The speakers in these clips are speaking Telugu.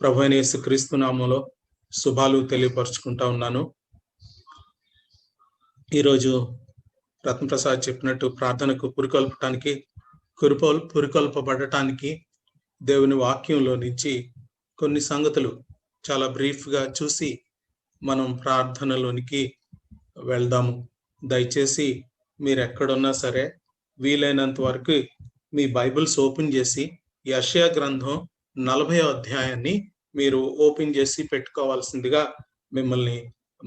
ప్రభువైన యేసుక్రీస్తు నామములో శుభాలు తెలియపరుచుకుంటా ఉన్నాను. ఈరోజు రత్నప్రసాద్ చెప్పినట్టు ప్రార్థనకు పురికొల్పబడటానికి దేవుని వాక్యంలో నుంచి కొన్ని సంగతులు చాలా బ్రీఫ్గా చూసి మనం ప్రార్థనలోనికి వెళ్దాము. దయచేసి మీరు ఎక్కడున్నా సరే వీలైనంత వరకు మీ బైబిల్స్ ఓపెన్ చేసి యెషయా గ్రంథం 40వ అధ్యాయాన్ని మీరు ఓపెన్ చేసి పెట్టుకోవాల్సిందిగా మిమ్మల్ని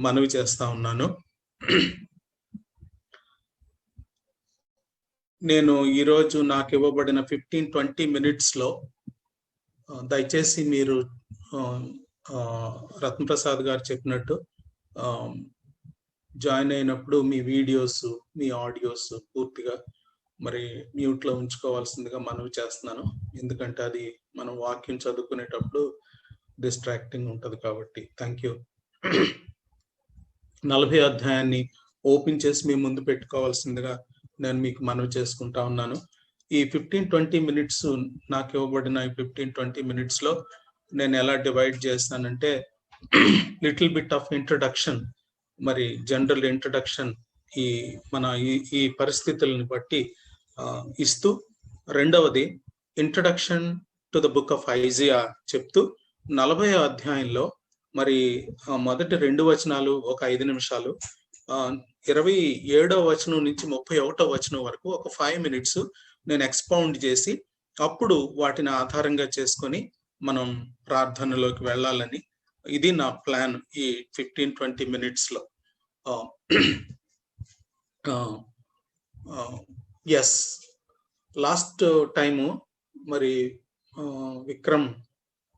మనవి చేస్తా ఉన్నాను. నేను ఈరోజు నాకు ఇవ్వబడిన 15-20 మినిట్స్లో దయచేసి మీరు రత్నప్రసాద్ గారు చెప్పినట్టు జాయిన్ అయినప్పుడు మీ వీడియోస్, మీ ఆడియోస్ పూర్తిగా మరి మ్యూట్లో ఉంచుకోవాల్సిందిగా మనవి చేస్తున్నాను. ఎందుకంటే అది మనం వాక్యం చదువుకునేటప్పుడు డిస్ట్రాక్టింగ్ ఉంటుంది కాబట్టి. Thank you. 40వ అధ్యాయాన్ని ఓపెన్ చేసి మీ ముందు పెట్టుకోవాల్సిందిగా నేను మీకు మనవి చేసుకుంటా ఉన్నాను. ఈ 15-20 మినిట్స్ నాకు ఇవ్వబడిన ఈ 15-20 మినిట్స్లో నేను ఎలా డివైడ్ చేస్తానంటే లిటిల్ బిట్ ఆఫ్ ఇంట్రడక్షన్, మరి జనరల్ ఇంట్రడక్షన్ ఈ పరిస్థితులను బట్టి ఇస్తూ, రెండవది introduction to the book of Isaiah చెప్తూ 40వ అధ్యాయంలో మరి మొదటి 2 వచనాలు ఒక 5 నిమిషాలు, 27వ వచనం నుంచి 31వ వచనం వరకు ఒక 5 మినిట్స్ నేను ఎక్స్పౌండ్ చేసి అప్పుడు వాటిని ఆధారంగా చేసుకొని మనం ప్రార్థనలోకి వెళ్ళాలని ఇది నా ప్లాన్. ఈ 15-20 మినిట్స్లో ఎస్, లాస్ట్ టైము మరి విక్రమ్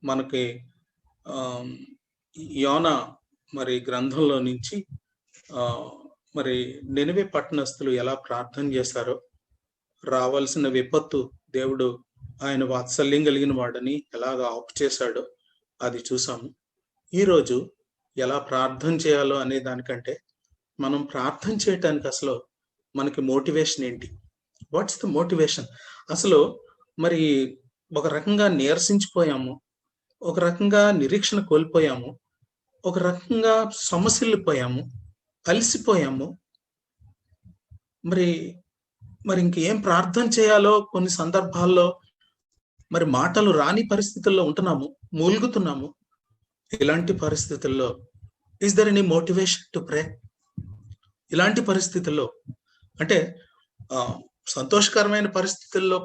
మనకి యోనా మరి గ్రంథంలో నుంచి మరి నినివే పట్టణస్థులు ఎలా ప్రార్థన చేశారో, రావాల్సిన విపత్తు దేవుడు ఆయన వాత్సల్యం కలిగిన వాడని ఎలాగ ఆపు చేశాడో అది చూసాము. ఈరోజు ఎలా ప్రార్థన చేయాలో అనే దానికంటే మనం ప్రార్థన చేయటానికి అసలు మనకి మోటివేషన్ ఏంటి, వాట్స్ ద మోటివేషన్? అసలు మరి ఒక రకంగా నీరసించిపోయాము, ఒక రకంగా నిరీక్షణ కోల్పోయాము, ఒక రకంగా సమస్యలిపోయాము, అలసిపోయాము. మరి ఇంకేం ప్రార్థన చేయాలో కొన్ని సందర్భాల్లో మరి మాటలు రాని పరిస్థితుల్లో ఉంటున్నాము, మూలుగుతున్నాము. ఇలాంటి పరిస్థితుల్లో is there any motivation to pray? ఇలాంటి పరిస్థితుల్లో అంటే సంతోషకరమైన పరిస్థితుల్లో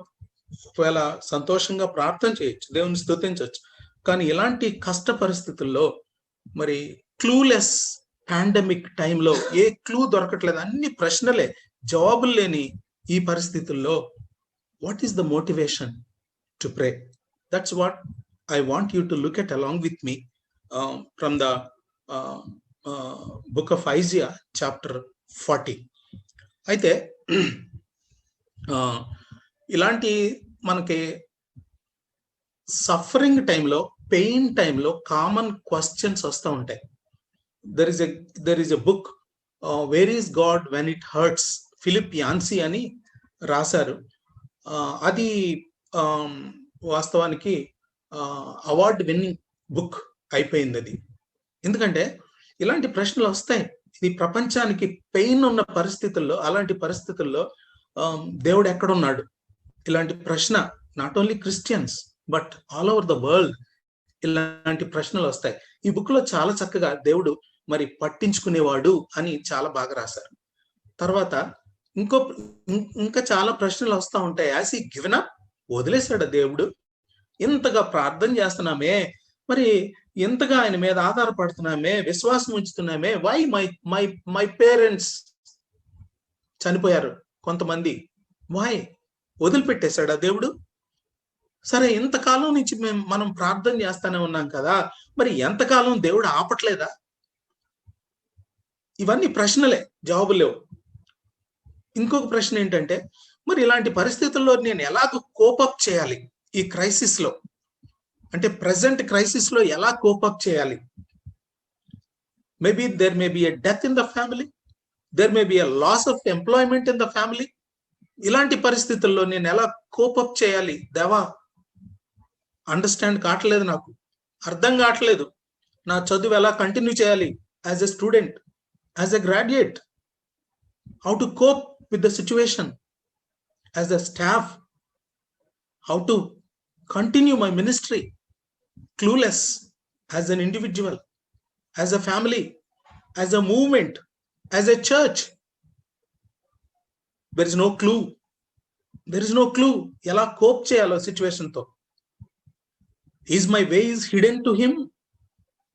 ఒకవేళ సంతోషంగా ప్రార్థన చేయొచ్చు, దేవుని స్తుతించవచ్చు. కానీ ఇలాంటి కష్ట పరిస్థితుల్లో మరి క్లూలెస్ పాండమిక్ టైంలో ఏ క్లూ దొరకట్లేదు, అన్ని ప్రశ్నలే, జవాబులు లేని ఈ పరిస్థితుల్లో what is the motivation to pray? That's what I want you to look at along with me from the book of Isaiah chapter 40. అయితే ఇలాంటి మనకి సఫరింగ్ టైంలో, పెయిన్ టైంలో కామన్ క్వశ్చన్స్ వస్తూ ఉంటాయి. There is a book, where is God when it hurts, Philip Yancey అని రాశారు. అది వాస్తవానికి అవార్డ్ విన్నింగ్ బుక్ అయిపోయింది అది. ఎందుకంటే ఇలాంటి ప్రశ్నలు వస్తాయి. ఇది ప్రపంచానికి పెయిన్ ఉన్న పరిస్థితుల్లో, అలాంటి పరిస్థితుల్లో దేవుడు ఎక్కడున్నాడు? ఇలాంటి ప్రశ్న not only Christians but all over the world ఇలాంటి ప్రశ్నలు వస్తాయి. ఈ బుక్ లో చాలా చక్కగా దేవుడు మరి పట్టించుకునేవాడు అని చాలా బాగా రాశారు. తర్వాత ఇంకా చాలా ప్రశ్నలు వస్తూ ఉంటాయి. యాజ్ హి గివెన్ అప్, వదిలేశాడు దేవుడు? ఇంతగా ప్రార్థన చేస్తున్నామే, మరి ఎంతగా ఆయన మీద ఆధారపడుతున్నామే, విశ్వాసం ఉంచుతున్నామే, వై మై పేరెంట్స్ చనిపోయారు కొంతమంది, వై వదిలిపెట్టేశాడా దేవుడు? సరే, ఇంతకాలం నుంచి మనం ప్రార్థన చేస్తానే ఉన్నాం కదా, మరి ఎంతకాలం దేవుడు ఆపట్లేదా? ఇవన్నీ ప్రశ్నలే, జవాబులు లేవు. ఇంకొక ప్రశ్న ఏంటంటే, మరి ఇలాంటి పరిస్థితుల్లో నేను ఎలాగ కోపప్ చేయాలి? ఈ క్రైసిస్ లో, అంటే ప్రెసెంట్ క్రైసిస్ లో ఎలా కోపప్ చేయాలి? Maybe there may be a death in the family, there may be a loss of employment in the family. ఇలాంటి పరిస్థితుల్లో నేను ఎలా కోపప్ చేయాలి? దేవా, అండర్స్టాండ్ కావట్లేదు నాకు అర్థం కావట్లేదు, నా చదువు ఎలా కంటిన్యూ చేయాలి as a student, as a graduate, how to cope with the situation, as a staff, how to continue my ministry, clueless as an individual, as a family, as a movement, as a church. There is no clue. There is no clue. ఎలా కోప్ చేయాలో సిచ్యువేషన్ తో. Is my ways hidden to him,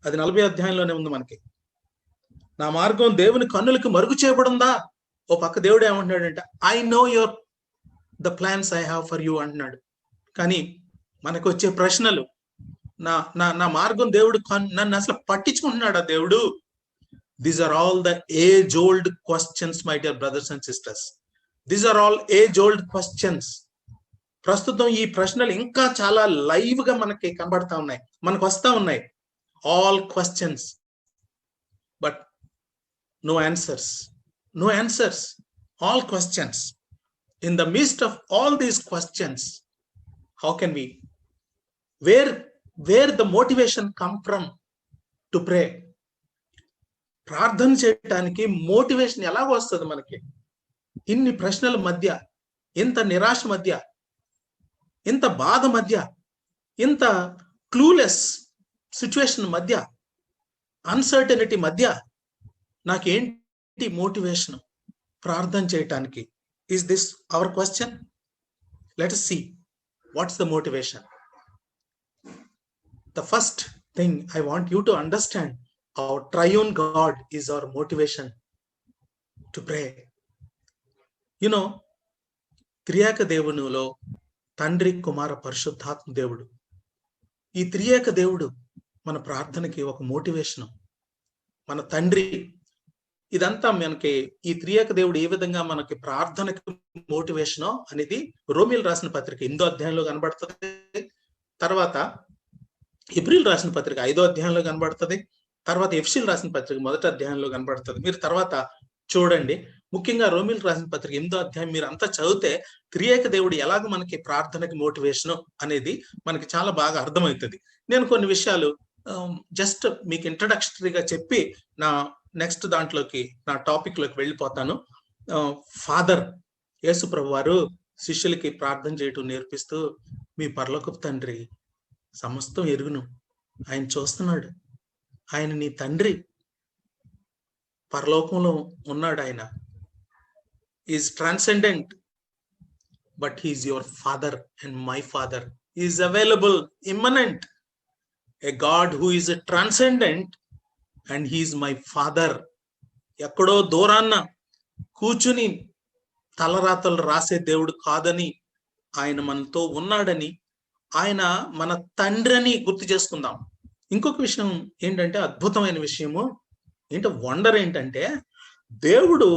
అది 40 అధ్యాయంలోనే ఉంది మనకి. నా మార్గం దేవుని కన్నులకు మరుగు చేయబడిందా? ఓ పక్క దేవుడు ఏమంటున్నాడంటే, I know your the plans I have for you అంటున్నాడు. కానీ మనకు వచ్చే ప్రశ్నలు, నా నా నా మార్గం దేవుడు నన్ను అసలు పట్టించుకుంటున్నాడా దేవుడు? These are all the age old questions my dear brothers and sisters. These are all age old questions. ప్రస్తుతం ఈ ప్రశ్నలు ఇంకా చాలా లైవ్ గా మనకి కనబడతా ఉన్నాయి, మనకు వస్తా ఉన్నాయి. All questions, but no answers, no answers. All questions. In the mist of all these questions, how can we, where the motivation come from to pray? ప్రార్థన చేయడానికి మోటివేషన్ ఎలా వస్తుంది మనకి? ఇన్ని ప్రశ్నల మధ్య, ఇంత నిరాశ మధ్య, ఇంత బాధ మధ్య, ఇంత క్లూలెస్ సిచ్యువేషన్ మధ్య, అన్సర్టనిటీ మధ్య నాకేంటి మోటివేషన్ ప్రార్థన చేయటానికి? Is this our question? Let us see what's the motivation. The first thing I want you to understand, our triune God is our motivation to pray. You know, త్రియేక దేవునిలో తండ్రి, కుమార, పరిశుద్ధాత్మ దేవుడు, ఈ త్రియేక దేవుడు మన ప్రార్థనకి ఒక మోటివేషన్. మన తండ్రి, ఇదంతా మనకి ఈ త్రియేక దేవుడు ఏ విధంగా మనకి ప్రార్థనకి మోటివేషనో అనేది రోమిల్ రాసిన పత్రిక 8వ అధ్యాయంలో కనబడుతుంది. తర్వాత ఏప్రిల్ రాసిన పత్రిక 5వ అధ్యాయంలో కనబడుతుంది. తర్వాత ఎఫ్సీల్ రాసిన పత్రిక 1వ అధ్యాయంలో కనబడుతుంది. మీరు తర్వాత చూడండి. ముఖ్యంగా రోమిల్ రాసిన పత్రిక 8వ అధ్యాయం మీరు అంతా చదివితే త్రియేక దేవుడు ఎలాగ మనకి ప్రార్థనకి మోటివేషన్ అనేది మనకి చాలా బాగా అర్థమవుతుంది. నేను కొన్ని విషయాలు జస్ట్ మీకు ఇంట్రడక్షనరీగా చెప్పి నా నెక్స్ట్ దాంట్లోకి, నా టాపిక్ లోకి వెళ్ళిపోతాను. ఫాదర్ యేసు ప్రభు వారు శిష్యులకి ప్రార్థన చేయటం నేర్పిస్తూ, మీ పరలోకపు తండ్రి సమస్తం ఎరుగును, ఆయన చూస్తున్నాడు, ఆయన నీ తండ్రి, పరలోకంలో ఉన్నాడు, ఆయన is transcendent, but he's your father and my father. Is available, immanent, a god who is transcendent and he's my father. ఎక్కడో దూరాన్న కూర్చుని తలరాతలు రాసే దేవుడు కాదని, ఆయన మనతో ఉన్నాడని, ఆయన మన తండ్రి అని గుర్తు చేసుకుందాం. ఇంకొక విషయం ఏంటంటే, అద్భుతమైన విషయము ఏంటో, వండర్ ఏంటంటే, దేవుడు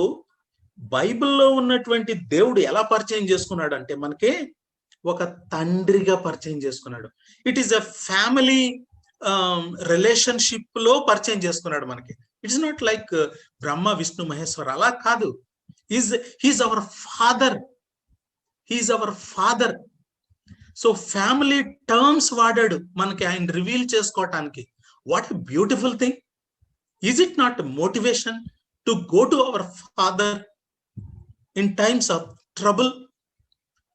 బైబిల్లో ఉన్నటువంటి దేవుడు ఎలా పరిచయం చేసుకున్నాడు అంటే, మనకి ఒక తండ్రిగా పరిచయం చేసుకున్నాడు. It is a family relationship లో పరిచయం చేసుకున్నాడు మనకి. It's not like Brahma, Vishnu, Maheshwara, అలా కాదు. He's our father, he's our father. So family terms వాడాడు మనకి ఆయన రివీల్ చేసుకోవటానికి. What a beautiful thing. Is it not motivation to go to our father in times of trouble,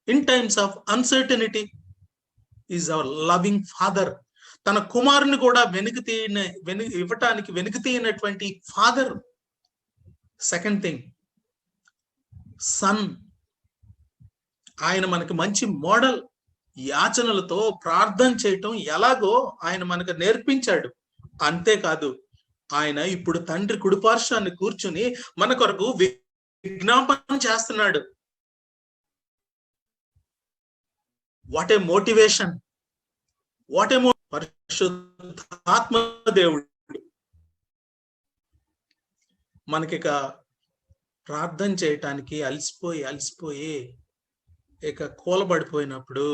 in times of uncertainty? Is our loving father. తన కుమారుని కూడా ఇవ్వటానికి వెనుక తీయనటువంటి ఫాదర్. Second thing, sun. ఆయన మనకి మంచి మోడల్. యాచనలతో ప్రార్థన చేయటం ఎలాగో ఆయన మనకు నేర్పించాడు. అంతేకాదు, ఆయన ఇప్పుడు తండ్రి కుడిపార్శ్వాన్ని కూర్చుని మన కొరకు విజ్ఞాపన చేస్తున్నాడు. వాట్ ఏ మోటివేషన్, వాట్ ఏ పరిశుద్ధాత్మ దేవుడు మనకిక ప్రార్థన చేయటానికి అలసిపోయి ఇక కూలబడిపోయినప్పుడు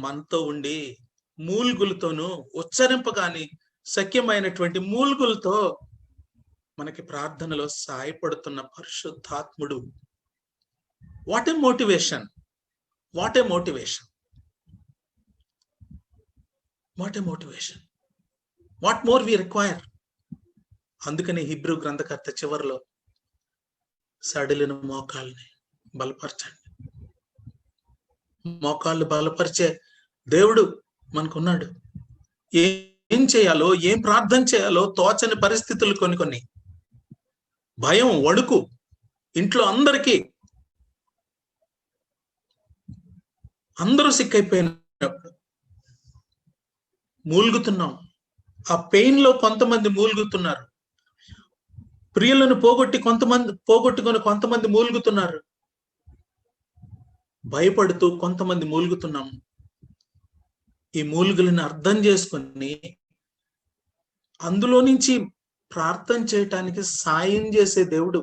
మనతో ఉండి మూల్గులతోనూ ఉచ్చరింపగాని శక్యమైనటువంటి మూల్గులతో మనకి ప్రార్థనలో సాయపడుతున్న పరిశుద్ధాత్ముడు. What a motivation, what a motivation. What a motivation, what more we require. అందుకని హీబ్రూ గ్రంథకర్త చివరిలో సడిలిన మోకాళ్ళని బలపరచండి. మోకాళ్ళు బలపరిచే దేవుడు మనకున్నాడు. ఏం చేయాలో, ఏం ప్రార్థన చేయాలో తోచని పరిస్థితులు కొన్ని, భయం, వణుకు ఇంట్లో అందరికీ, అందరూ సిక్కైపోయినప్పుడు మూలుగుతున్నాం. ఆ పెయిన్ లో కొంతమంది మూలుగుతున్నారు. ప్రియులను పోగొట్టుకొని కొంతమంది మూలుగుతున్నారు. భయపడుతూ కొంతమంది మూలుగుతున్నాం. ఈ మూలుగులను అర్థం చేసుకొని అందులో నుంచి ప్రార్థన చేయటానికి సాయం చేసే దేవుడు,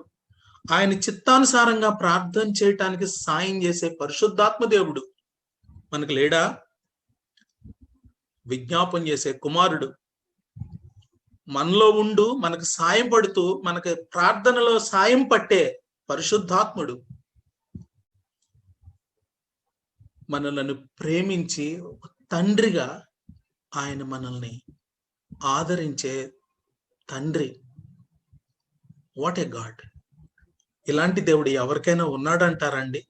ఆయన చిత్తానుసారంగా ప్రార్థన చేయటానికి సాయం చేసే పరిశుద్ధాత్మ దేవుడు మనకు లేడా? విజ్ఞాపం చేసే కుమారుడు మనలో ఉండు మనకు సాయం పడుతూ, మనకు ప్రార్థనలో సాయం పట్టే పరిశుద్ధాత్ముడు మనలను ప్రేమించి తండ్రిగా ఆయన మనల్ని ఆదరించే తండ్రి. What a God! ఇలాంటి దేవుడు ఎవరికైనా ఉన్నాడంటారండి?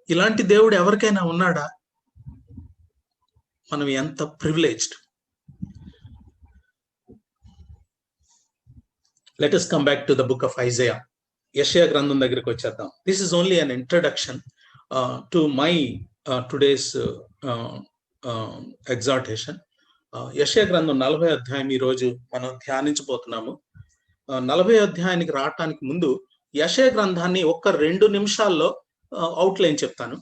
ఇలాంటి దేవుడు ఎవరికైనా ఉన్నాడా? మనం ఎంత privileged. Let us come back to the book of Isaiah. యెషయా గ్రంథం దగ్గరికి వచ్చేద్దాం. This is only an introduction to my today's exhortation. యెషయా గ్రంథం 40వ అధ్యాయం ఈ రోజు మనం ధ్యానించబోతున్నాము. 40వ అధ్యాయానికి రావటానికి ముందు యెషయా గ్రంథాన్ని ఒక్క 2 నిమిషాల్లో అవుట్లైన్ చెప్తాను.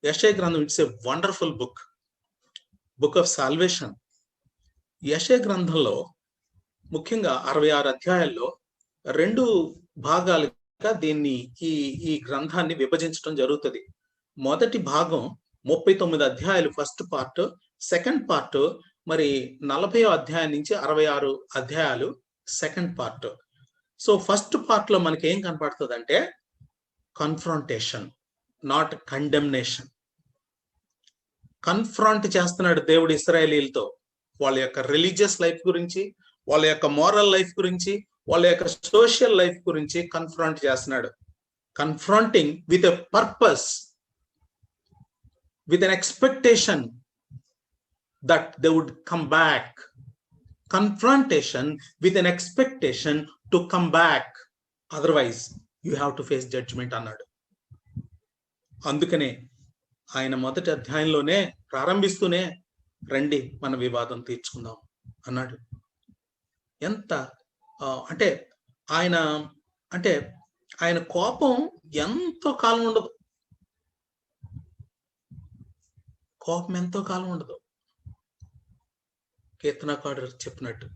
యెషయా గ్రంథం it's a wonderful book of salvation. యెషయా గ్రంథంలో ముఖ్యంగా 66 అధ్యాయాల్లో 2 భాగాలుగా దీన్ని ఈ గ్రంథాన్ని విభజించడం జరుగుతుంది. మొదటి భాగం 39 అధ్యాయాలు ఫస్ట్ పార్ట్, సెకండ్ పార్ట్ మరి 40వ అధ్యాయం నుంచి 66 అధ్యాయాలు second part. So first part లో మనకి ఏం కనపడుతుంది అంటే కన్ఫ్రంటేషన్, నాట్ కండెమ్నేషన్. కన్ఫ్రంట్ చేస్తున్నాడు దేవుడు ఇశ్రాయేలీలతో, వాళ్ళ యొక్క రిలీజియస్ లైఫ్ గురించి, వాళ్ళ యొక్క మోరల్ లైఫ్ గురించి, వాళ్ళ యొక్క సోషల్ లైఫ్ గురించి కన్ఫ్రంట్ చేస్తున్నాడు. Confronting with a purpose, with an expectation that they would come back. Confrontation with an expectation to come back. Otherwise, you have to face judgment అన్నాడు. అందుకనే ఆయన మొదటి అధ్యాయంలోనే ప్రారంభిస్తూనే రండి మన వివాదం తీర్చుకుందాం అన్నాడు. ఎంత అంటే ఆయన కోపం ఎంతో కాలం ఉండదు. కోపం ఎంతో కాలం ఉండదు. కీర్తనకారుడు చెప్పినట్టు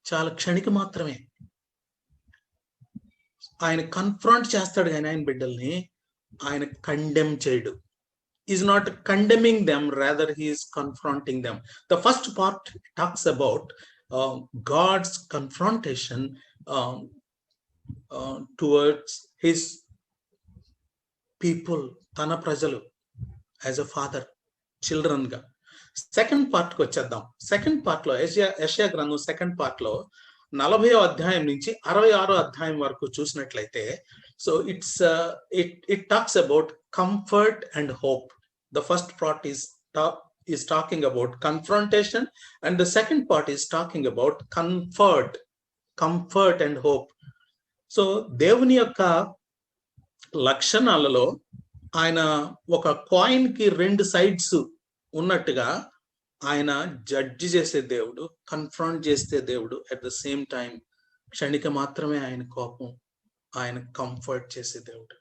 చాలా క్షణిక మాత్రమే. ఆయన కన్ఫ్రంట్ చేస్తాడు కానీ ఆయన బిడ్డల్ని ఆయన కండెమ్ చేయడు. Is not condemning them, rather he is confronting them. The first part talks about god's confrontation towards his people, తన ప్రజలు, యాజ్ అ ఫాదర్, చిల్డ్రన్ గా. సెకండ్ పార్ట్ కి వచ్చేద్దాం. సెకండ్ పార్ట్ లో యెషయా గ్రంథం సెకండ్ పార్ట్ లో 40వ అధ్యాయం నుంచి 66వ అధ్యాయం వరకు చూసినట్లయితే, so it talks about comfort and hope. The first part is talking about confrontation and the second part is talking about comfort and hope. So దేవుని యొక్క లక్షణాలలో ఆయన ఒక కాయిన్ కి 2 సైడ్స్ ఉన్నట్టుగా ఆయన జడ్జి చేసే దేవుడు, కన్ఫ్రంట్ చేసే దేవుడు. అట్ ద సేమ్ టైం క్షణిక మాత్రమే ఆయన కోపం, ఆయన కంఫర్ట్ చేసే దేవుడు.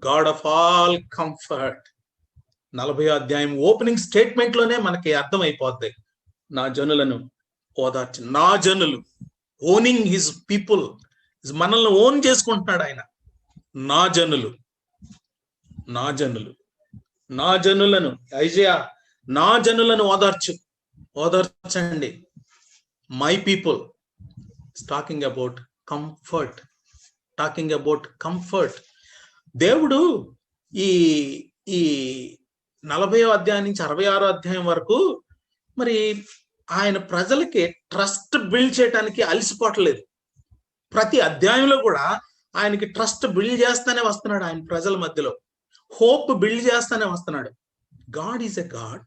God of all comfort. 40వ అధ్యాయం ఓపెనింగ్ స్టేట్మెంట్ లోనే మనకి అర్థమైపోద్ది. నా జనులను ఓదార్చి, నా జనులు, ఓనింగ్ హిజ్ పీపుల్, మనల్ని ఓన్ చేసుకుంటున్నాడు ఆయన. నా జనులు, నా జనులను, ఐజయా నా జనులను ఓదార్చండి. My people talking about comfort. దేవుడు ఈ 40వ అధ్యాయం నుంచి 66వ అధ్యాయం వరకు మరి ఆయన ప్రజలకి ట్రస్ట్ బిల్డ్ చేయడానికి అలసిపోవట్లేదు. ప్రతి అధ్యాయంలో కూడా ఆయనకి ట్రస్ట్ బిల్డ్ చేస్తానే వస్తున్నాడు. ఆయన ప్రజల మధ్యలో హోప్ బిల్డ్ చేస్తానే వస్తున్నాడు. God is a god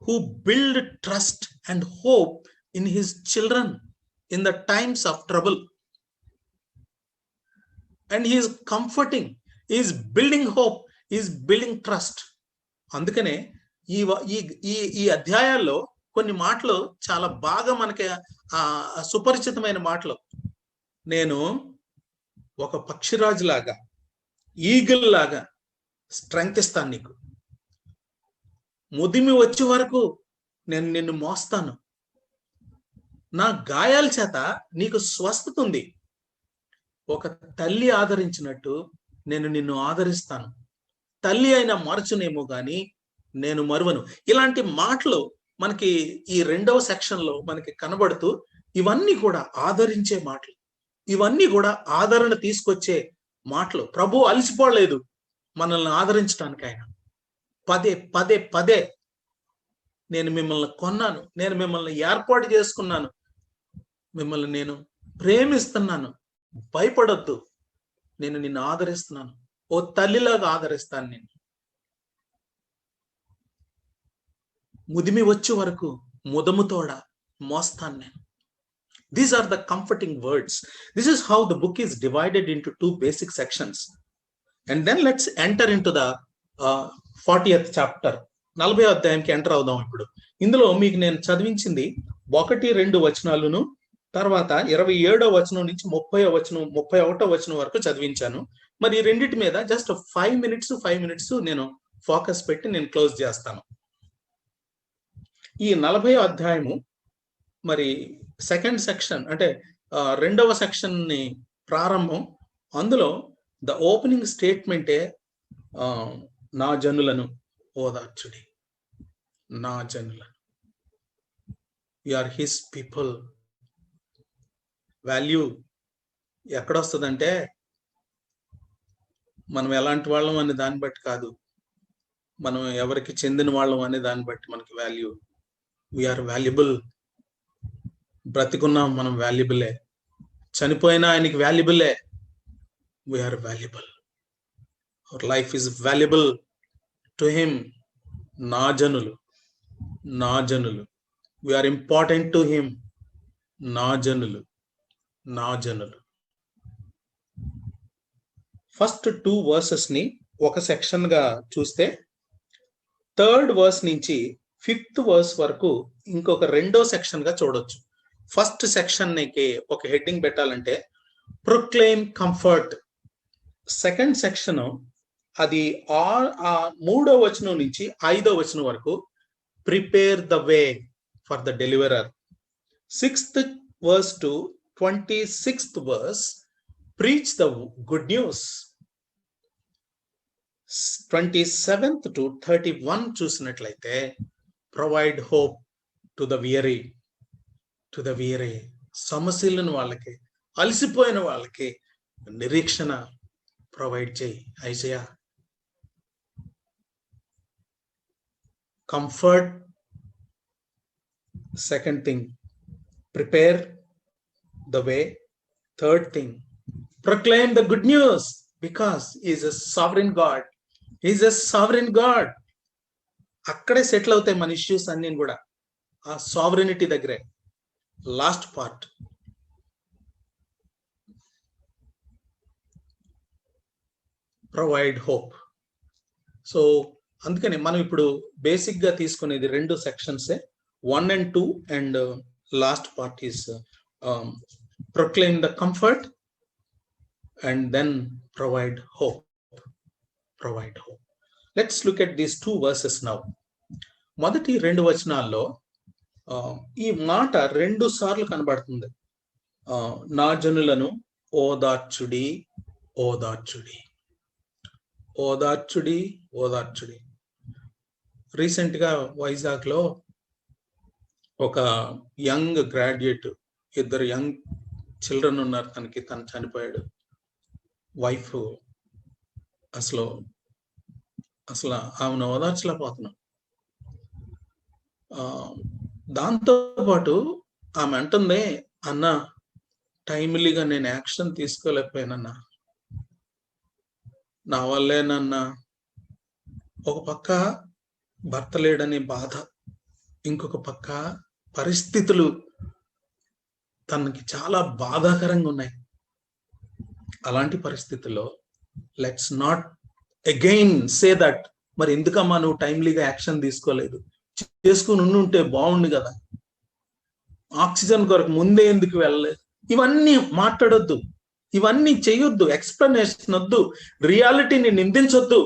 who build trust and hope in his children in the times of trouble. And he's comforting, is building hope, is building trust. అందుకనే ఈ అధ్యాయాల్లో కొన్ని మాటలు చాలా బాగా మనకి సుపరిచితమైన మాటలు. నేను ఒక పక్షిరాజు లాగా, ఈగిల్ లాగా స్ట్రెంగ్త్ ఇస్తాను నీకు. ముదిమి వచ్చే వరకు నేను నిన్ను మోస్తాను. నా గాయాల చేత నీకు స్వస్థత ఉంది. ఒక తల్లి ఆదరించినట్టు నేను నిన్ను ఆదరిస్తాను. తల్లి అయినా మరచునేమో గాని నేను మరువను. ఇలాంటి మాటలు మనకి ఈ 2వ సెక్షన్ లో మనకి కనబడుతూ, ఇవన్నీ కూడా ఆదరించే మాటలు, ఇవన్నీ కూడా ఆదరణ తీసుకొచ్చే మాటలు. ప్రభు అలసిపోలేదు మనల్ని ఆదరించడానికి. ఆయన పదే పదే పదే నేను మిమ్మల్ని కొన్నాను, నేను మిమ్మల్ని ఏర్పాటు చేసుకున్నాను, మిమ్మల్ని నేను ప్రేమిస్తున్నాను, భయపడొద్దు, నేను నిన్ను ఆదరిస్తున్నాను, ఓ తల్లిలాగా ఆదరిస్తాను నిన్ను. ముదిమి వచ్చే వరకు ముదముతోడ మోస్తాను నేను. These are the comforting words. This is how the book is divided into 2 basic sections. And then let's enter into the 40th chapter. 40వ అధ్యాయంకి ఎంటర్ అవుదాం ఇప్పుడు. ఇందులో మీకు నేను చదివించింది 1-2 వచనాలను, తర్వాత 27వ వచనం నుంచి 31వ వచనం వరకు చదివించాను. మరి ఈ రెండిటి మీద జస్ట్ 5 minutes నేను ఫోకస్ పెట్టి నేను క్లోజ్ చేస్తాను. ఈ 40వ అధ్యాయము మరి సెకండ్ సెక్షన్ అంటే 2వ సెక్షన్ ని ప్రారంభం. అందులో ద ఓపెనింగ్ స్టేట్మెంటే నా జనులను ఓదార్చుడి, నా జనులను. We are his people. Value ఎక్కడొస్తుందంటే మనం ఎలాంటి వాళ్ళం అనే దాన్ని బట్టి కాదు, మనం ఎవరికి చెందిన వాళ్ళం అనే దాన్ని బట్టి మనకి వాల్యూ. We are valuable. బ్రతికున్నాం మనం వాల్యుబులే, చనిపోయినా ఆయనకి వాల్యుబులే. We are valuable. Our life is valuable to him. నా జనులు, నా జనులు. We are important to him. నా జనులు, నా జనులు. ఫస్ట్ 2 verses ని ఒక సెక్షన్ గా చూస్తే, 3rd verse నుంచి 5th verse వరకు ఇంకొక 2వ సెక్షన్ గా చూడొచ్చు. ఫస్ట్ సెక్షన్ కి ఒక హెడ్డింగ్ పెట్టాలంటే ప్రొక్లెయిమ్ కంఫర్ట్. సెకండ్ సెక్షన్ అది 3వ వచనం నుంచి 5వ వచనం వరకు prepare the way for the deliverer. 6th verse to 26th verse preach the good news. 27th to 31 చూసినట్లయితే provide hope to the weary. To the weary. సమస్యలను వాళ్ళకి, అలసిపోయిన వాళ్ళకి నిరీక్షణ ప్రొవైడ్ చేయి Isaiah. Comfort, second thing prepare the way, third thing proclaim the good news, because he is a sovereign God. He is a sovereign God. అక్కడే సెటిల్ అవుతాయి మన ఇష్యూస్ అన్ని కూడా, ఆ సావరెనిటీ దగ్గరే. Last part provide hope. So అందుకని మనం ఇప్పుడు బేసిక్ గా తీసుకునేది 2 సెక్షన్సే, 1 and 2, and last part is proclaim the comfort and then provide hope. Provide hope. Let's look at these 2 verses now. మొదటి 2 వచనాల్లో ఈ మాట 2 సార్లు కనబడుతుంది. నా జనులను ఓదార్చుడి, ఓదార్చుడి, ఓదార్చుడి, ఓదార్చుడి. రీసెంట్ గా వైజాగ్ లో ఒక యంగ్ గ్రాడ్యుయేట్, 2 యంగ్ చిల్డ్రన్ ఉన్నారు తనకి, తను చనిపోయాడు. వైఫ్ అసలు ఆమెను ఓదార్చలేకపోతున్నాం. దాంతో పాటు ఆమె అంటుంది, అన్న టైమ్లీగా నేను యాక్షన్ తీసుకోలేకపోయానన్నా, నా వల్లేనన్నా. ఒక పక్క భర్త లేడనే బాధ, ఇంకొక పక్క పరిస్థితులు తనకి చాలా బాధాకరంగా ఉన్నాయి. అలాంటి పరిస్థితుల్లో let's not again say that, మరి ఎందుకమ్మా నువ్వు టైమ్లీగా యాక్షన్ తీసుకోలేదు, చేసుకుని ఉంటే బాగుండు కదా, ఆక్సిజన్ కొరకు ముందే ఎందుకు వెళ్ళలేదు, ఇవన్నీ మాట్లాడొద్దు, ఇవన్నీ చేయొద్దు, ఎక్స్ప్లెనేషన్ వద్దు, రియాలిటీని నిందించొద్దు.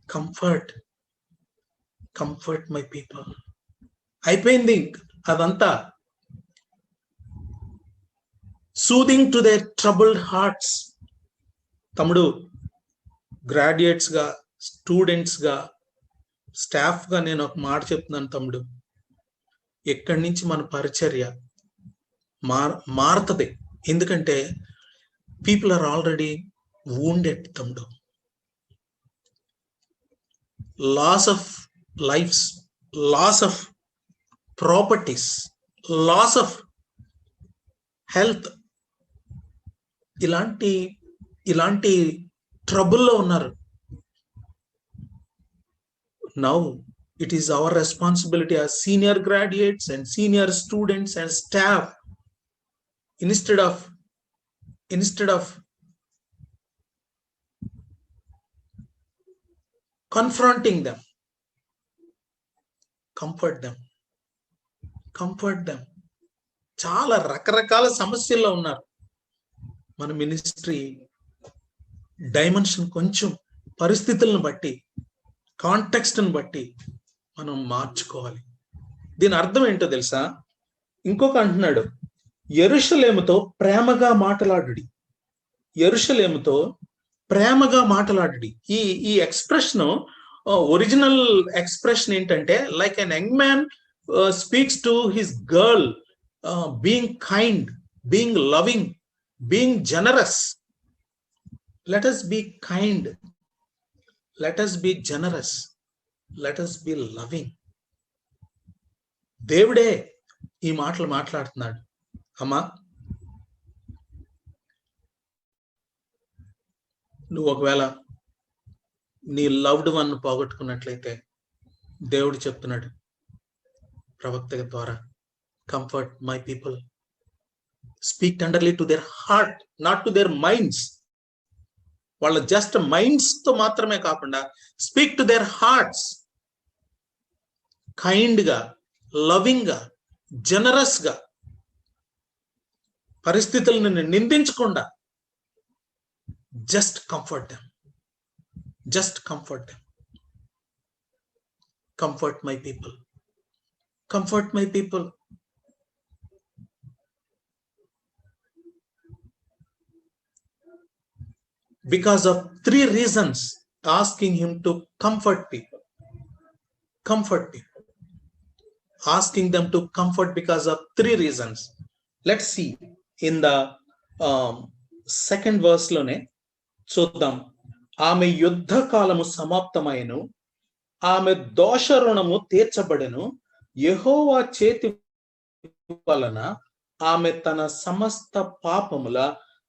Comfort, comfort my people. అయిపోయింది అదంతా. Soothing to their troubled hearts. తమ్ముడు, గ్రాడ్యుయేట్స్ గా, స్టూడెంట్స్ గా, స్టాఫ్ గా నేను ఒక మాట చెప్తున్నాను తమ్ముడు, ఎక్కడి నుంచి మన పరిచర్య మారుతుంది. ఎందుకంటే పీపుల్ ఆర్ ఆల్రెడీ వూండెడ్ తమ్ముడు. Loss of lives, loss of properties, loss of health, ఇలాంటి ట్రబుల్లో ఉన్నారు. Now it is our responsibility as senior graduates and senior students and staff, instead of confronting them, comfort them. చాలా రకరకాల సమస్యల్లో ఉన్నారు. మన మినిస్ట్రీ డైమెన్షన్ కొంచెం పరిస్థితులను బట్టి, కాంటెక్స్ట్ని బట్టి మనం మార్చుకోవాలి. దీని అర్థం ఏంటో తెలుసా? ఇంకొక అంటున్నాడు, యెరూషలేముతో ప్రేమగా మాట్లాడుడి. యెరూషలేముతో ప్రేమగా మాట్లాడుడి. ఈ ఎక్స్ప్రెషన్, ఒరిజినల్ ఎక్స్ప్రెషన్ ఏంటంటే, like an young man speaks to his girl, being kind, being loving, being generous. Let us be kind, let us be generous, let us be loving. దేవుడే ఈ మాటలు మాట్లాడుతున్నాడు. అమ్మా, నువ్వు ఒకవేళ నీ లవ్డ్ వన్ పోగొట్టుకున్నట్లయితే దేవుడు చెప్తున్నాడు ప్రవక్త ద్వారా, comfort my people, speak tenderly to their heart, not to their minds. వాళ్ళ జస్ట్ మైండ్స్ తో మాత్రమే కాకుండా speak to their hearts. Kind గా, లవింగ్ గా, జనరస్ గా, పరిస్థితులను నిందించకుండా just comfort them, just comfort them. Comfort my people, comfort my people. Because of 3 reasons, asking him to comfort people. Comfort people. Asking them to comfort because of 3 reasons. Let's see in the second verse lone చూద్దాం. ఆమె యుద్ధ కాలము సమాప్తమైను, ఆమె దోష రుణము తీర్చబడెను, యెహోవా చేతి వలన ఆమె తన సమస్త పాపముల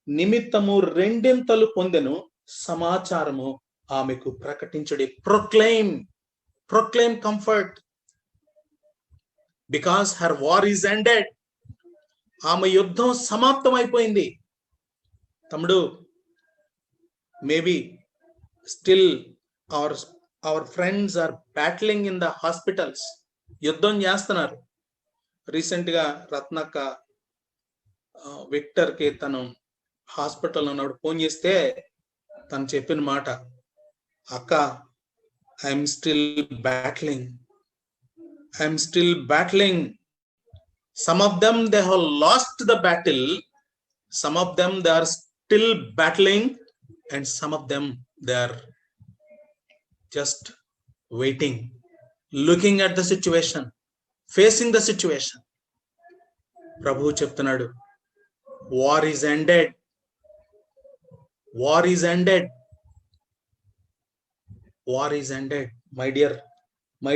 నిమిత్తము రెండింతలు పొందెను, సమాచారము ఆమెకు ప్రకటించుడి. Proclaim comfort, because her war is ended. ఆమె యుద్ధం సమాప్తం అయిపోయింది. తమ్ముడు, maybe still our friends are battling in the hospitals. యుద్ధం చేస్తున్నారు. రీసెంట్ గా రత్నక్క విక్టర్ కి తను హాస్పిటల్ ఉన్నప్పుడు ఫోన్ చేస్తే తను చెప్పిన మాట, అక్క, I'm still battling. Some of them they have lost the battle, some of them they are still battling, and some of them they are just waiting, looking at the situation, facing the situation. Prabhu చెప్తున్నాడు, war is ended. War is ended. War is ended. My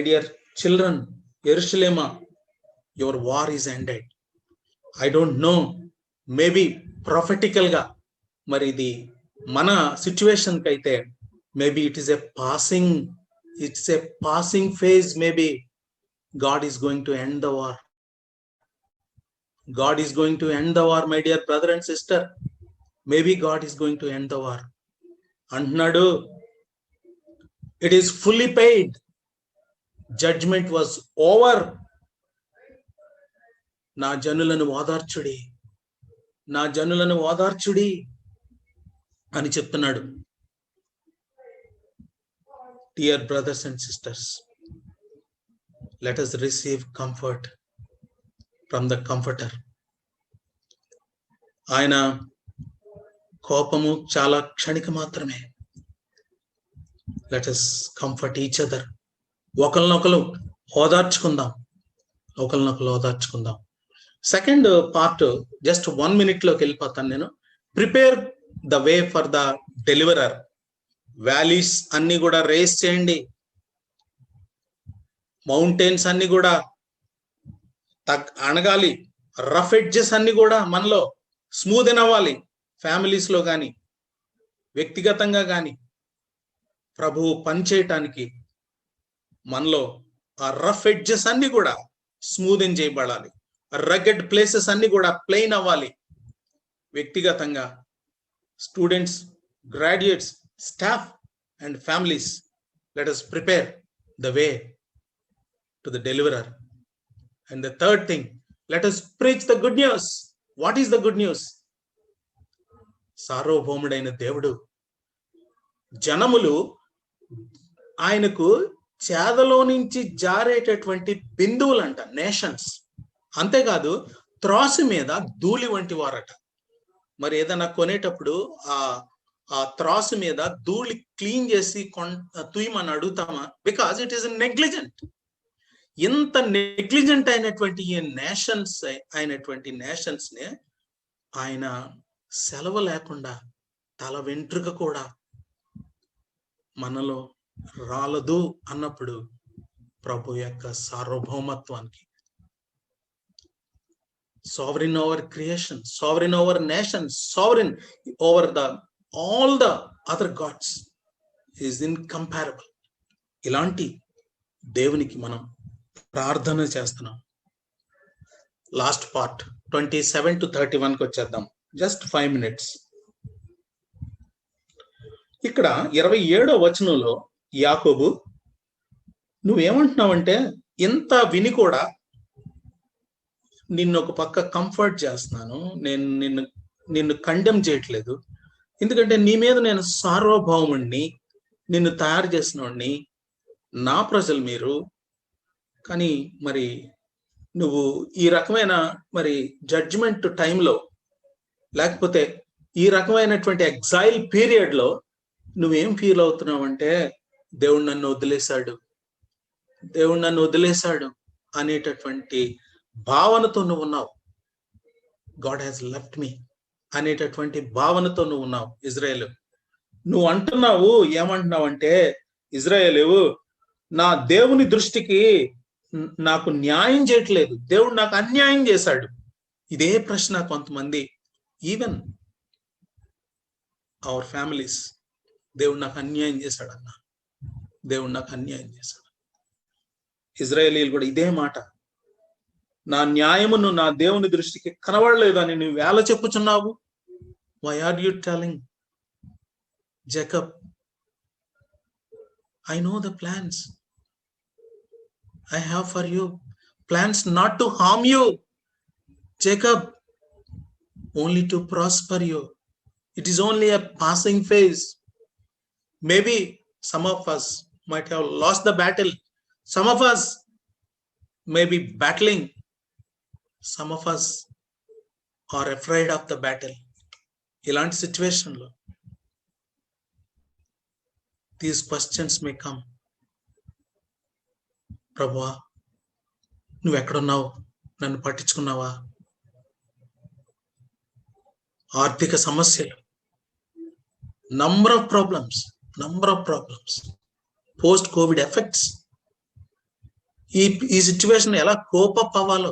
dear children Jerusalem, your war is ended. I don't know, maybe prophetical ga మరి ఇది మన సిచ్యువేషన్ కి అయితే maybe it is a passing phase. Maybe God is going to end the war. God is going to end the war, my dear brother and sister. Maybe God is going to end the war. Antnadu, it is fully paid. Judgment was over. నా జనులను ఓదార్చుడి, నా జనులను ఓదార్చుడి అని చెప్తున్నాడు. Dear brothers and sisters, let us receive comfort from the Comforter. ఆయన కోపము చాలా క్షణిక మాత్రమే. Let us comfort each other. ఒకరినొకరు ఓదార్చుకుందాం, ఒకరినొకరు ఓదార్చుకుందాం. సెకండ్ పార్ట్ జస్ట్ 1 minute లోకి వెళ్ళిపోతాను నేను. Prepare the way for the deliverer. Valleys అన్ని కూడా రేస్ చేయండి, మౌంటైన్స్ అన్ని కూడా అణగాలి, రఫ్ ఎడ్జెస్ అన్ని కూడా మనలో స్మూత్ అవ్వాలి. ఫ్యామిలీస్ లో కానీ వ్యక్తిగతంగా కానీ ప్రభువు పనిచేయటానికి మనలో ఆ రఫ్ ఎడ్జెస్ అన్ని కూడా స్మూదెన్ చేయబడాలి. రగెడ్ ప్లేసెస్ అన్ని కూడా ప్లెయిన్ అవ్వాలి. వ్యక్తిగతంగా students, graduates, staff and families, let us prepare the way to the deliverer. And the third thing, let us preach the good news. What is the good news? సార్వభౌముడైన దేవుడు జనములు ఆయనకు చేదలో నుంచి జారేటటువంటి బిందువులంట, నేషన్స్. అంతేకాదు త్రాసు మీద ధూళి వంటి వారట. మరి ఏదైనా కొనేటప్పుడు ఆ త్రాసు మీద ధూళి క్లీన్ చేసి తుయ్యమని అడుగుతామా? Because it is negligent. ఇంత నెగ్లిజెంట్ అయినటువంటి ఈ నేషన్స్ ని ఆయన సెలవు లేకుండా తల వెంట్రుక కూడా మనలో రాలదు అన్నప్పుడు ప్రభు యొక్క సార్వభౌమత్వానికి, sovereign over creation, sovereign over nations, sovereign over all the other gods, is incomparable. ఇలాంటి దేవునికి మనం ప్రార్థన చేస్తున్నాం. లాస్ట్ పార్ట్ 27 to 31 వచ్చేద్దాం. Just 5 minutes. ఇక్కడ 27వ వచనంలో యాకోబు, నువ్వేమంటున్నావంటే ఇంత విని కూడా నిన్ను ఒక పక్క కంఫర్ట్ చేస్తున్నాను, నేను నిన్ను కండెమ్ చేయట్లేదు. ఎందుకంటే నీ మీద నేను సార్వభౌముణ్ణి, నిన్ను తయారు చేసినోడిని, నా ప్రజలు మీరు. కానీ మరి నువ్వు ఈ రకమైన మరి జడ్జిమెంట్ టైంలో, లేకపోతే ఈ రకమైనటువంటి ఎగ్జైల్ పీరియడ్ లో నువ్వేం ఫీల్ అవుతున్నావు అంటే, దేవుడు నన్ను వదిలేశాడు అనేటటువంటి భావనతో నువ్వు ఉన్నావు. గాడ్ హ్యాస్ లెఫ్ట్ మీ అనేటటువంటి భావనతో నువ్వు ఉన్నావు. ఇజ్రాయేలు, నువ్వు అంటున్నావు, ఏమంటున్నావు అంటే, ఇజ్రాయేలు నా దేవుని దృష్టికి నాకు న్యాయం చేయట్లేదు, దేవుడు నాకు అన్యాయం చేశాడు. ఇదే ప్రశ్న కొంతమంది, ఈవెన్ అవర్ ఫ్యామిలీస్, దేవుడు నాకు అన్యాయం చేశాడు అన్న, దేవుడు నాకు అన్యాయం చేశాడు. ఇజ్రాయేలీలు కూడా ఇదే మాట, నా న్యాయమును నా దేవుని దృష్టికి కనబడలేదు అని నువ్వు వేళ చెప్పుచున్నావు. Why are you telling Jacob, I know the plans I have for you, plans not to harm you, Jacob, only to prosper you. It is only a passing phase. Maybe some of us might have lost the battle. Some of us may be battling. Some of us are afraid of the battle. Ilanti situation lo these questions may come. ప్రభువా, నువ్వెక్కడున్నావు? నన్ను పట్టించుకున్నావా? ఆర్థిక సమస్యలు, number of problems, post covid effects, ఈ సిచ్యువేషన్ ఎలా కోపప్ అవ్వాలో.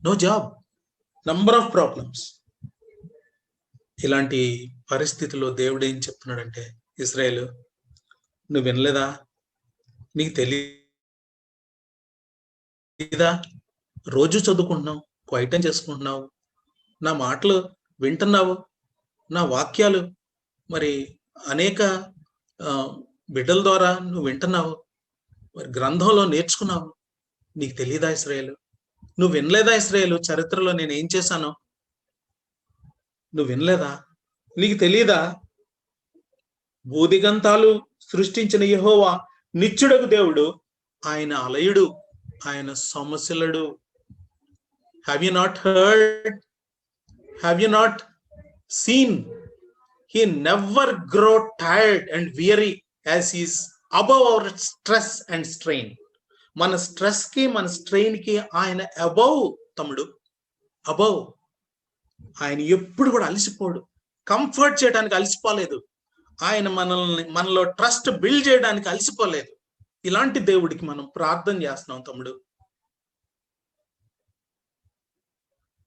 No job, number of problems. ఇలాంటి పరిస్థితిలో దేవుడు ఏం చెప్తున్నాడంటే, ఇశ్రాయేలు నువ్వు వినలేదా, నీకు తెలీదా, రోజు చదువుకుంటున్నావు, క్వైటం చేసుకుంటున్నావు, నా మాటలు వింటున్నావు, నా వాక్యాలు మరి అనేక బిడ్డల ద్వారా నువ్వు వింటున్నావు, మరి గ్రంథంలో నేర్చుకున్నావు, నీకు తెలీదా ఇశ్రాయేలు, నువ్వు వినలేదా ఇశ్రాయేలు, చరిత్రలో నేను ఏం చేశానో నువ్వు వినలేదా, నీకు తెలీదా, భూదిగంతాలు సృష్టించిన యెహోవా నిత్యుడగు దేవుడు, ఆయన అలయుడు, ఆయన సొమశిలుడు. Have you not heard, have you not seen? He never grow tired and weary as he is above our stress and strain. మన స్ట్రెస్ కి మన స్ట్రెయిన్ కి ఆయన అబౌవ్ తమ్ముడు, అబౌవ్. ఆయన ఎప్పుడు కూడా అలసిపోడు, కంఫర్ట్ చేయడానికి అలసిపోలేదు, ఆయన మనలో ట్రస్ట్ బిల్డ్ చేయడానికి అలసిపోలేదు. ఇలాంటి దేవుడికి మనం ప్రార్థన చేస్తున్నాం తమ్ముడు.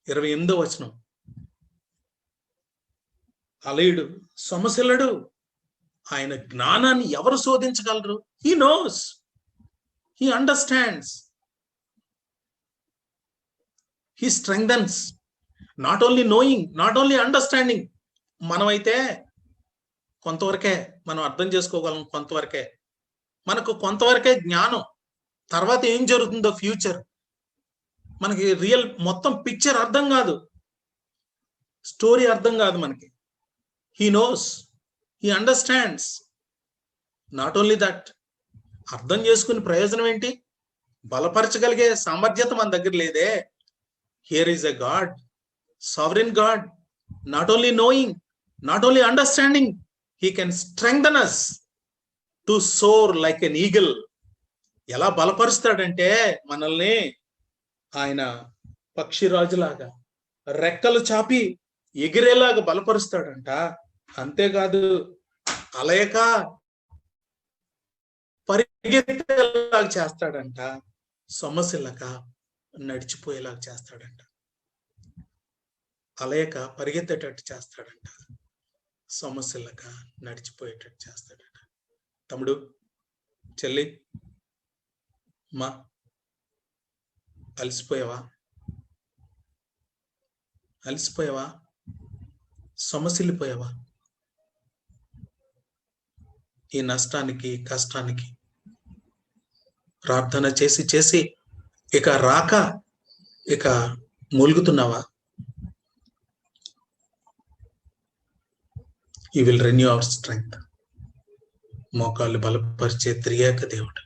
28వ వచనం, అలయుడు, సొమశిలుడు, ఆయన జ్ఞానాన్ని ఎవరు శోధించగలరు? He knows, he understands, he strengthens. Not only knowing, not only understanding. మనమైతే కొంతవరకే మనం అర్థం చేసుకోగలం, కొంతవరకే మనకు కొంతవరకే జ్ఞానం. తర్వాత ఏం జరుగుతుందో ఫ్యూచర్ మనకి రియల్ మొత్తం పిక్చర్ అర్థం కాదు, స్టోరీ అర్థం కాదు మనకి. He knows, he understands. Not only that, అర్థం చేసుకుని ప్రయోజనం ఏంటి? బలపరచగలిగే సామర్థ్యత మన దగ్గర లేదే. Here is a God, sovereign God, not only knowing, not only understanding, he can strengthen us to soar like an eagle. ఎలా బలపరుస్తాడంటే మనల్ని, ఆయన పక్షిరాజులాగా రెక్కలు చాపి ఎగిరేలాగా బలపరుస్తాడంట. అంతేకాదు, అలయక పరిగెత్తేలాగా చేస్తాడంట, సొమశిల్లక నడిచిపోయేలాగా చేస్తాడంట. అలయక పరిగెత్తేటట్టు చేస్తాడంట, సొమశిల్లక నడిచిపోయేటట్టు చేస్తాడంట. తమ్ముడు, చెల్లి, మా అలసిపోయావా? అలసిపోయావా? సొమసిల్లిపోయావా? ఈ నష్టానికి, కష్టానికి ప్రార్థన చేసి చేసి ఇక రాక ఇక మూలుగుతున్నావా? He will renew our strength. మోకాళ్ళు బలపరిచే త్రియేక దేవుడు.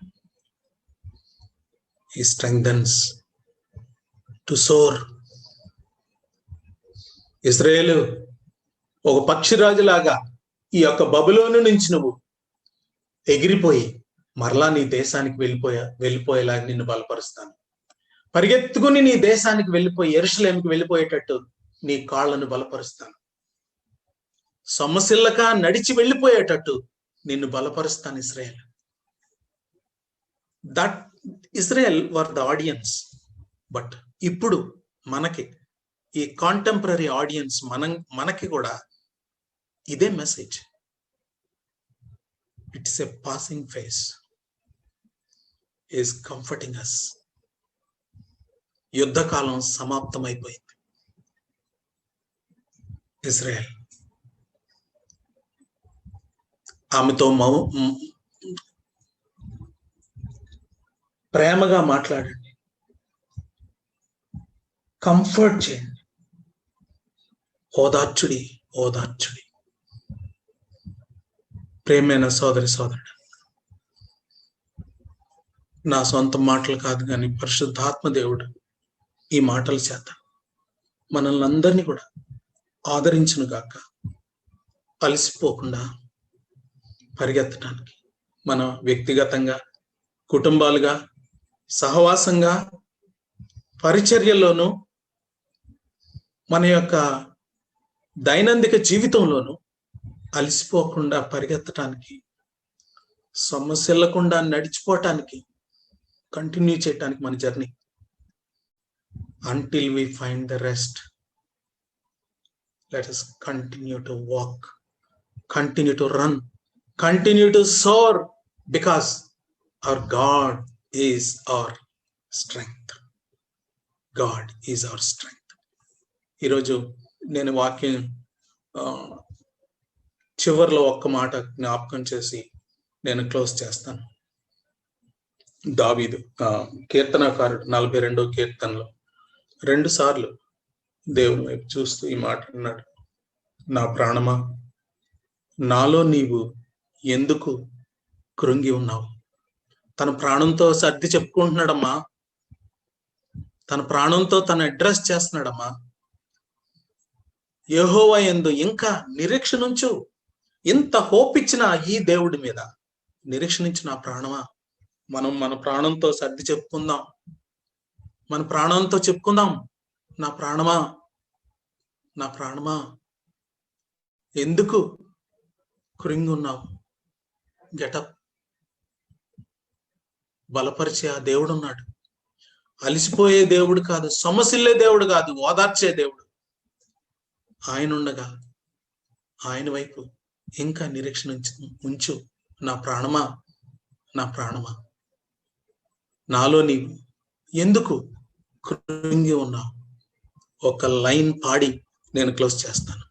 He strengthens to soar. ఇశ్రాయేలు, ఒక పక్షిరాజులాగా ఈ యొక్క బబులోను నుంచి నువ్వు ఎగిరిపోయి మరలా నీ దేశానికి వెళ్ళిపోయేలాగా నిన్ను బలపరుస్తాను. పరిగెత్తుకుని నీ దేశానికి వెళ్ళిపోయి యెరూషలేముకి వెళ్ళిపోయేటట్టు నీ కాళ్ళను బలపరుస్తాను. సొమశిల్లక నడిచి వెళ్ళిపోయేటట్టు నిన్ను బలపరుస్తాను Israel. That Israel were the audience. But ఇప్పుడు మనకి, ఈ కాంటెంపరీ ఆడియన్స్, మనకి కూడా ఇదే message. It's a passing phase, is comforting us. యుద్ధకాలం సమాప్తమైపోయింది. ఇశ్రాయేల్ ఆమెతో ప్రేమగా మాట్లాడండి, కంఫర్ట్ చేయండి, ఓదార్చుడి, ఓదార్చుడి. ప్రేమైన సోదరి సోదరుడు, నా సొంత మాటలు కాదు కానీ పరిశుద్ధాత్మ దేవుడు ఈ మాటల చేత మనల్ని అందరినీ కూడా ఆదరించును గాక. అలసిపోకుండా పరిగెత్తడానికి, మన వ్యక్తిగతంగా, కుటుంబాలుగా, సహవాసంగా, పరిచర్యల్లోనూ, మన యొక్క దైనందిక జీవితంలోనూ అలసిపోకుండా పరిగెత్తడానికి, సొమ్మసిల్లకుండా నడిచిపోవటానికి కంటిన్యూ చేయడానికి మన journey. Until we find the rest, let us continue to walk, continue to run, continue to soar, because our God is our strength. God is our strength. ఈరోజు నేను వాక్యం చివర్లో ఒక్క మాట జ్ఞాపకం చేసి నేను క్లోజ్ చేస్తాను. దావీదు కీర్తనకారుడు 42వ కీర్తనలో 2 సార్లు దేవుని వైపు చూస్తూ ఈ మాట అన్నాడు, నా ప్రాణమా నాలో నీవు ఎందుకు కృంగి ఉన్నావు. తన ప్రాణంతో సర్ది చెప్పుకుంటున్నాడమ్మా, తన ప్రాణంతో తను అడ్రస్ చేస్తున్నాడమ్మా. యెహోవా యందు ఇంకా నిరీక్షణ ఉంచు. ఇంత హోప్ ఇచ్చిన ఈ దేవుడి మీద నిరీక్షణ ఇచ్చిన ప్రాణమా. మనం మన ప్రాణంతో సర్ది చెప్పుకుందాం, మన ప్రాణంతో చెప్పుకుందాం, నా ప్రాణమా, నా ప్రాణమా ఎందుకు కృంగి ఉన్నావు. గెటప్. బలపరిచే ఆ దేవుడు ఉన్నాడు. అలిసిపోయే దేవుడు కాదు, సొమ్మసిల్లే దేవుడు కాదు, ఓదార్చే దేవుడు. ఆయన ఉండగా ఆయన వైపు ఇంకా నిరీక్షణ ఉంచు. నా ప్రాణమా, నా ప్రాణమా నాలో నీవు ఎందుకు కృంగి ఉన్నావు. ఒక లైన్ పాడి నేను క్లోజ్ చేస్తాను.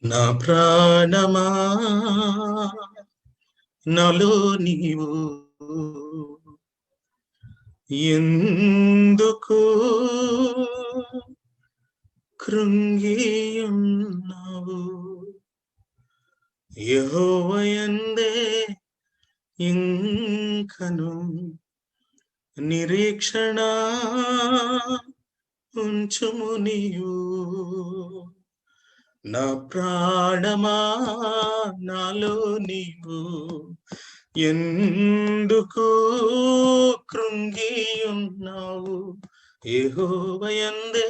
నా ప్రాణమా నాలో నీవు ఎందుకు కృంగి ఉన్నావు. యెహోవా యందే ఇంకను నిరీక్షణ ఉంచుము నీవు. నా ప్రాణమా నాలో నీవు ఎందుకు కృంగి ఉన్నావు. యెహోవా యందే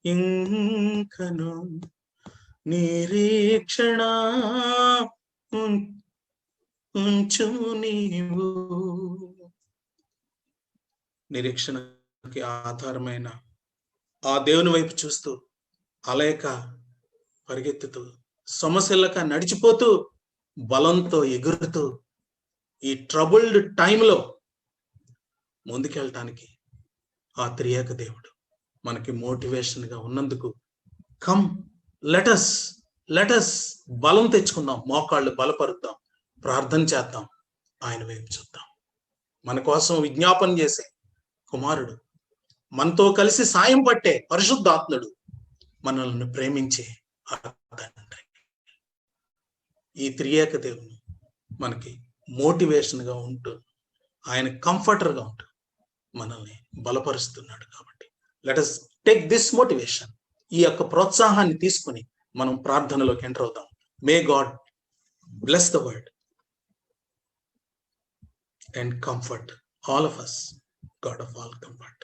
ఇంకను నిరీక్షణ ఉంచుము నీవు. నిరీక్షణకి ఆధారమైన ఆ దేవుని వైపు చూస్తూ, అలేక పరిగెత్తుతూ, సమస్యలక నడిచిపోతూ, బలంతో ఎగురుతూ, ఈ ట్రబుల్డ్ టైంలో ముందుకెళ్ళటానికి ఆ త్రియేక దేవుడు మనకి మోటివేషన్ గా ఉన్నందుకు, కమ్ లెటస్ బలం తెచ్చుకుందాం, మోకాళ్ళు బలపరుద్దాం, ప్రార్థన చేద్దాం, ఆయన వైపు చూద్దాం. మన కోసం విజ్ఞాపన చేసే కుమారుడు, మనతో కలిసి సాయం పట్టే పరిశుద్ధాత్ముడు, మనల్ని ప్రేమించే తండ్రి, ఈ త్రియేక దేవుని మనకి మోటివేషన్ గా ఉంటూ, ఆయన కంఫర్టర్ గా ఉంటూ మనల్ని బలపరుస్తున్నాడు. కాబట్టి let us take this motivation, ఈ యొక్క ప్రోత్సాహాన్ని తీసుకుని మనం ప్రార్థనలోకి ఎంటర్ అవుతాం. May God bless the word and comfort all of us, God of all comfort.